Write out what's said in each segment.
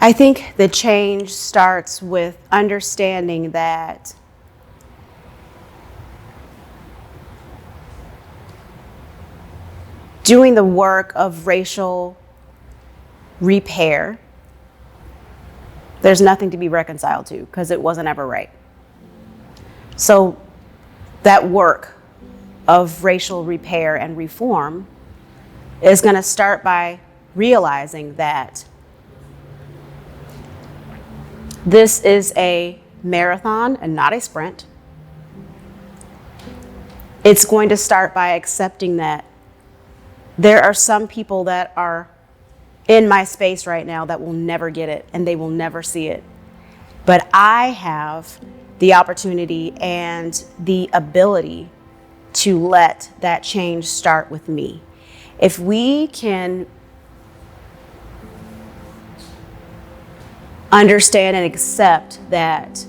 I think the change starts with understanding that doing the work of racial repair, there's nothing to be reconciled to because it wasn't ever right. So that work of racial repair and reform is going to start by realizing that this is a marathon and not a sprint. It's going to start by accepting that there are some people that are in my space right now that will never get it and they will never see it. But I have the opportunity and the ability to let that change start with me. If we can understand and accept that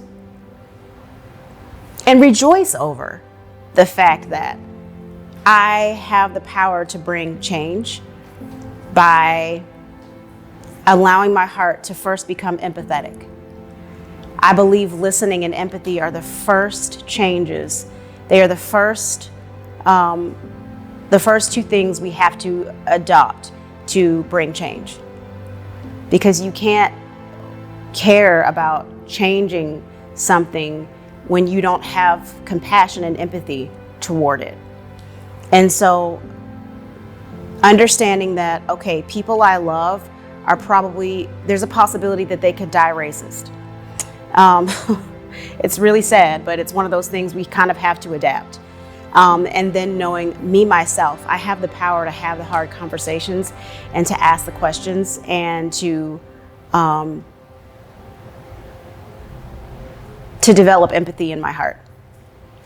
and rejoice over the fact that I have the power to bring change by allowing my heart to first become empathetic. I believe listening and empathy are the first changes. They are the first two things we have to adopt to bring change. Because you can't care about changing something when you don't have compassion and empathy toward it. And so understanding that, okay, people I love are probably, there's a possibility that they could die racist. It's really sad, but it's one of those things we kind of have to adapt. And then knowing me, myself, I have the power to have the hard conversations and to ask the questions and to develop empathy in my heart.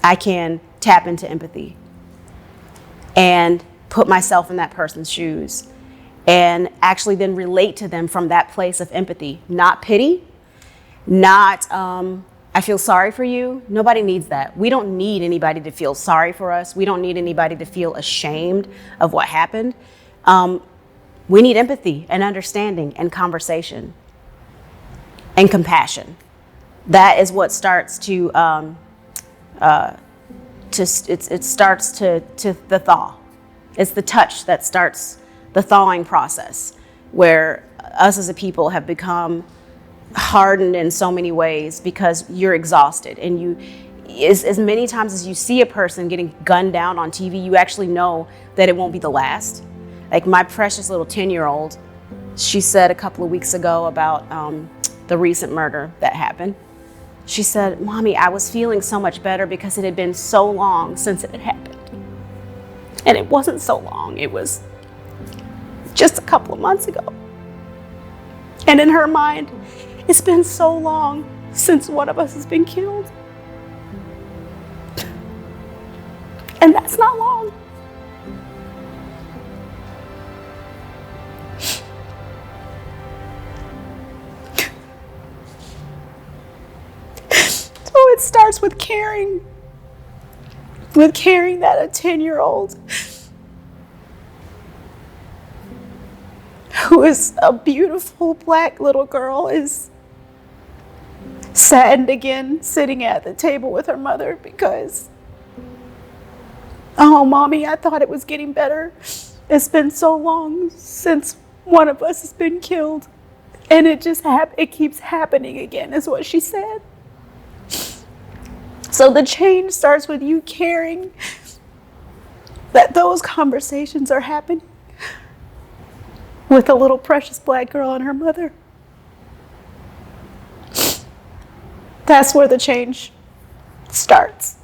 I can tap into empathy and put myself in that person's shoes and actually then relate to them from that place of empathy, not pity, not I feel sorry for you. Nobody needs that. We don't need anybody to feel sorry for us. We don't need anybody to feel ashamed of what happened. We need empathy and understanding and conversation and compassion. That is what starts to it starts to the thaw. It's the touch that starts the thawing process, where us as a people have become hardened in so many ways because you're exhausted, and you, as many times as you see a person getting gunned down on TV, you actually know that it won't be the last. Like my precious little 10-year-old, she said a couple of weeks ago about the recent murder that happened. She said, "Mommy, I was feeling so much better because it had been so long since it had happened." And it wasn't so long. It was just a couple of months ago. And in her mind, it's been so long since one of us has been killed. And that's not long. So it starts with caring that a 10-year-old who is a beautiful black little girl is saddened again sitting at the table with her mother because, "Oh, Mommy, I thought it was getting better. It's been so long since one of us has been killed. And it just it keeps happening again," is what she said. So the change starts with you caring that those conversations are happening with a little precious black girl and her mother. That's where the change starts.